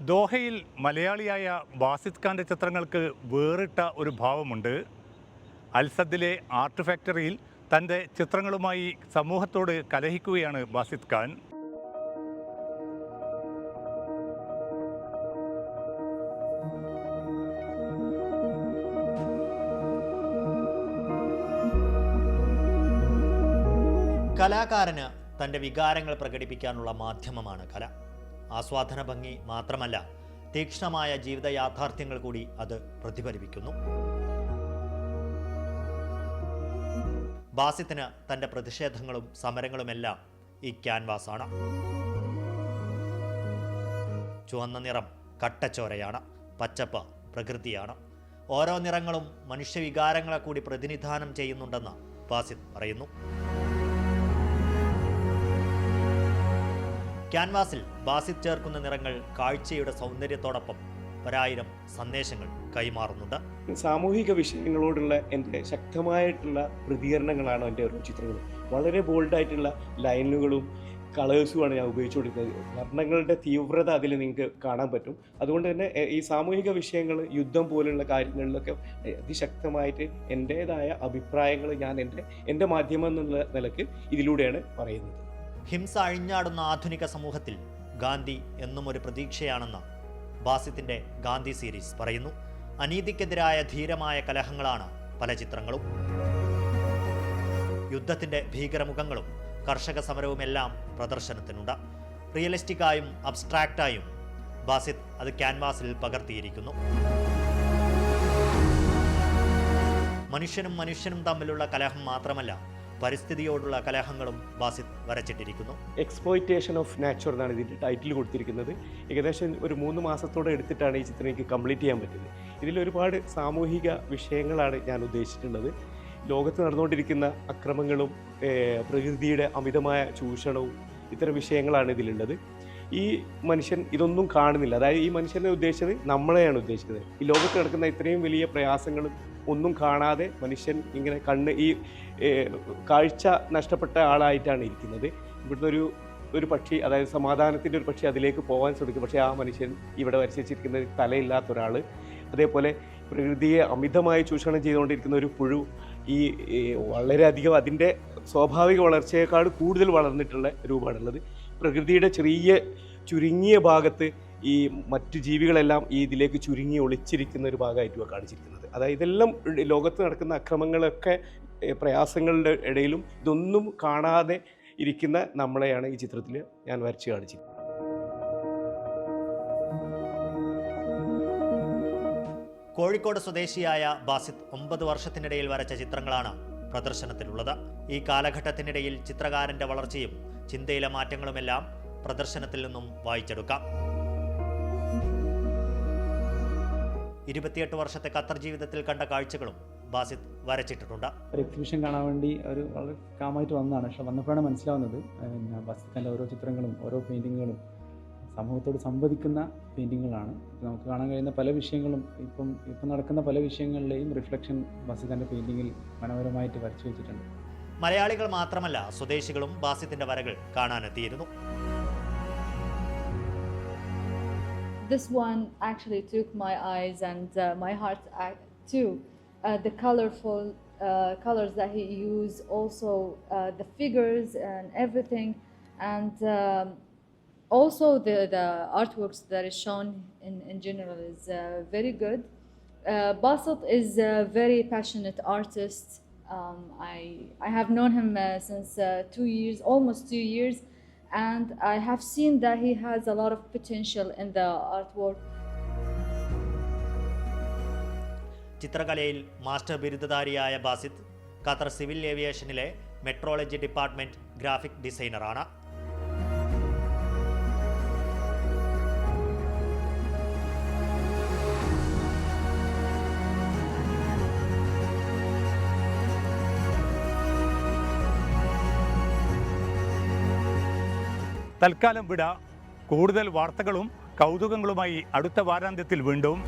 ദോഹയിൽ മലയാളിയായ ബാസിത് ഖാൻ്റെ ചിത്രങ്ങൾക്ക് വേറിട്ട ഒരു ഭാവമുണ്ട്. അൽസദിലെ ആർട്ട് ഫാക്ടറിയിൽ തൻ്റെ ചിത്രങ്ങളുമായി സമൂഹത്തോട് കലഹിക്കുകയാണ് ബാസിത് ഖാൻ. കലാകാരന് തൻ്റെ വികാരങ്ങൾ പ്രകടിപ്പിക്കാനുള്ള മാധ്യമമാണ് കല. ആസ്വാദന ഭംഗി മാത്രമല്ല, തീക്ഷ്ണമായ ജീവിത യാഥാർത്ഥ്യങ്ങൾ കൂടി അത് പ്രതിഫലിപ്പിക്കുന്നു. ബാസിത്തിന് തൻ്റെ പ്രതിഷേധങ്ങളും സമരങ്ങളുമെല്ലാം ഈ ക്യാൻവാസാണ്. ചുവന്ന നിറം കട്ടച്ചോരയാണ്, പച്ചപ്പ് പ്രകൃതിയാണ്. ഓരോ നിറങ്ങളും മനുഷ്യവികാരങ്ങളെ കൂടി പ്രതിനിധാനം ചെയ്യുന്നുണ്ടെന്ന് ബാസിത് പറയുന്നു. ക്യാൻവാസിൽ ബാസിത് ചേർക്കുന്ന നിറങ്ങൾ കാഴ്ചയുടെ സൗന്ദര്യത്തോടൊപ്പം 1000 സന്ദേശങ്ങൾ കൈമാറുന്നുണ്ട്. സാമൂഹിക വിഷയങ്ങളോടുള്ള എൻ്റെ ശക്തമായിട്ടുള്ള പ്രതികരണങ്ങളാണ് എൻ്റെ ഓരോ ചിത്രങ്ങളും. വളരെ ബോൾഡായിട്ടുള്ള ലൈനുകളും കളേഴ്സുമാണ് ഞാൻ ഉപയോഗിച്ചുകൊണ്ടിരിക്കുന്നത്. വർണ്ണങ്ങളുടെ തീവ്രത അതിൽ നിങ്ങൾക്ക് കാണാൻ പറ്റും. അതുകൊണ്ട് തന്നെ ഈ സാമൂഹിക വിഷയങ്ങൾ, യുദ്ധം പോലുള്ള കാര്യങ്ങളിലൊക്കെ അതിശക്തമായിട്ട് എൻ്റേതായ അഭിപ്രായങ്ങൾ ഞാൻ എൻ്റെ മാധ്യമം എന്നുള്ള നിലക്ക് ഇതിലൂടെയാണ് പറയുന്നത്. ഹിംസ അഴിഞ്ഞാടുന്ന ആധുനിക സമൂഹത്തിൽ ഗാന്ധി എന്നും ഒരു പ്രതീക്ഷയാണെന്ന് ബാസിത്തിൻ്റെ ഗാന്ധി സീരീസ് പറയുന്നു. അനീതിക്കെതിരായ ധീരമായ കലഹങ്ങളാണ് പല ചിത്രങ്ങളും. യുദ്ധത്തിൻ്റെ ഭീകരമുഖങ്ങളും കർഷക സമരവുമെല്ലാം പ്രദർശനത്തിനുണ്ട്. റിയലിസ്റ്റിക്കായും അബ്സ്ട്രാക്റ്റായും ബാസിത്ത് അത് ക്യാൻവാസിൽ പകർത്തിയിരിക്കുന്നു. മനുഷ്യനും തമ്മിലുള്ള കലഹം മാത്രമല്ല, പരിസ്ഥിതിയോടുള്ള കലഹങ്ങളും ബാസിത് വരച്ചിട്ടിരിക്കുന്നു. എക്സ്പ്ലോയിറ്റേഷൻ ഓഫ് നാച്ചർ എന്നാണ് ഇതിൻ്റെ ടൈറ്റിൽ കൊടുത്തിരിക്കുന്നത്. ഏകദേശം ഒരു 3 മാസത്തോടെ എടുത്തിട്ടാണ് ഈ ചിത്രം എനിക്ക് കംപ്ലീറ്റ് ചെയ്യാൻ പറ്റുന്നത്. ഇതിലൊരുപാട് സാമൂഹിക വിഷയങ്ങളാണ് ഞാൻ ഉദ്ദേശിച്ചിട്ടുള്ളത്. ലോകത്ത് നടന്നുകൊണ്ടിരിക്കുന്ന അക്രമങ്ങളും പ്രകൃതിയുടെ അമിതമായ ചൂഷണവും ഇത്തരം വിഷയങ്ങളാണ് ഇതിലുള്ളത്. ഈ മനുഷ്യൻ ഇതൊന്നും കാണുന്നില്ല. അതായത് ഈ മനുഷ്യനെ ഉദ്ദേശിച്ചത് നമ്മളെയാണ് ഉദ്ദേശിക്കുന്നത്. ഈ ലോകത്ത് നടക്കുന്ന ഇത്രയും വലിയ പ്രയാസങ്ങളും ഒന്നും കാണാതെ മനുഷ്യൻ ഇങ്ങനെ ഈ കാഴ്ച നഷ്ടപ്പെട്ട ആളായിട്ടാണ് ഇരിക്കുന്നത്. ഇവിടുന്ന് ഒരു പക്ഷി, അതായത് സമാധാനത്തിൻ്റെ ഒരു പക്ഷി അതിലേക്ക് പോകാൻ ശ്രമിക്കും. പക്ഷേ ആ മനുഷ്യൻ ഇവിടെ വരച്ചിരിക്കുന്നത് തലയില്ലാത്ത ഒരാൾ. അതേപോലെ പ്രകൃതിയെ അമിതമായി ചൂഷണം ചെയ്തുകൊണ്ടിരിക്കുന്ന ഒരു പുഴു, ഈ വളരെയധികം അതിൻ്റെ സ്വാഭാവിക വളർച്ചയേക്കാൾ കൂടുതൽ വളർന്നിട്ടുള്ള രൂപമാണുള്ളത്. പ്രകൃതിയുടെ ചുരുങ്ങിയ ഭാഗത്ത് ഈ മറ്റു ജീവികളെല്ലാം ഈ ഇതിലേക്ക് ചുരുങ്ങി ഒളിച്ചിരിക്കുന്ന ഒരു ഭാഗമായിട്ടുമാണ് കാണിച്ചിരിക്കുന്നത്. അതായത് ഇതെല്ലാം ലോകത്ത് നടക്കുന്ന അക്രമങ്ങളൊക്കെ പ്രയാസങ്ങളുടെ ഇടയിലും ഇതൊന്നും കാണാതെ ഇരിക്കുന്ന നമ്മളെയാണ് ഈ ചിത്രത്തിൽ ഞാൻ വരച്ച് കാണിച്ചിരിക്കുന്നത്. കോഴിക്കോട് സ്വദേശിയായ ബാസിത്ത് 9 വർഷത്തിനിടയിൽ വരച്ച ചിത്രങ്ങളാണ് പ്രദർശനത്തിലുള്ളത്. ഈ കാലഘട്ടത്തിനിടയിൽ ചിത്രകാരൻ്റെ വളർച്ചയും ചിന്തയിലെ മാറ്റങ്ങളുമെല്ലാം പ്രദർശനത്തിൽ നിന്നും വായിച്ചെടുക്കാം. 28 വർഷത്തെ ഖത്തർ ജീവിതത്തിൽ കണ്ട കാഴ്ചകളും ബാസിത്ത് വരച്ചിട്ടുണ്ട്. ഒരു എക്സിബിഷൻ കാണാൻ വേണ്ടി വളരെ കാമായിട്ട് വന്നതാണ്. പക്ഷെ വന്നപ്പോഴാണ് മനസ്സിലാവുന്നത് ബാസിത്തിൻ്റെ ഓരോ ചിത്രങ്ങളും ഓരോ പെയിൻറ്റിങ്ങുകളും സമൂഹത്തോട് സംവദിക്കുന്ന പെയിൻറ്റിങ്ങുകളാണ്. നമുക്ക് കാണാൻ കഴിയുന്ന പല വിഷയങ്ങളും ഇപ്പം നടക്കുന്ന പല വിഷയങ്ങളിലെയും റിഫ്ലക്ഷൻ ബാസിത്തിൻ്റെ പെയിൻറ്റിങ്ങിൽ മനോഹരമായിട്ട് വരച്ചു വെച്ചിട്ടുണ്ട്. മലയാളികൾ മാത്രമല്ല, സ്വദേശികളും ബാസിത്തിൻ്റെ വരകൾ കാണാനെത്തിയിരുന്നു. This one actually took my eyes and my heart too. The colorful colors that he used, also the figures and everything, and also the artworks that is shown in general is very good. Basit is a very passionate artist. I have known him since 2 years, almost 2 years. And I have seen that he has a lot of potential in the artwork. ചിത്രകലയിൽ master ബിരുദധാരിയായ Basith Qatar civil ഏവിയേഷനിലെ meteorology department graphic ഡിസൈനറാണ്. തൽക്കാലം വിട. കൂടുതൽ വാർത്തകളും കൗതുകങ്ങളുമായി അടുത്ത വാരാന്ത്യത്തിൽ വീണ്ടും.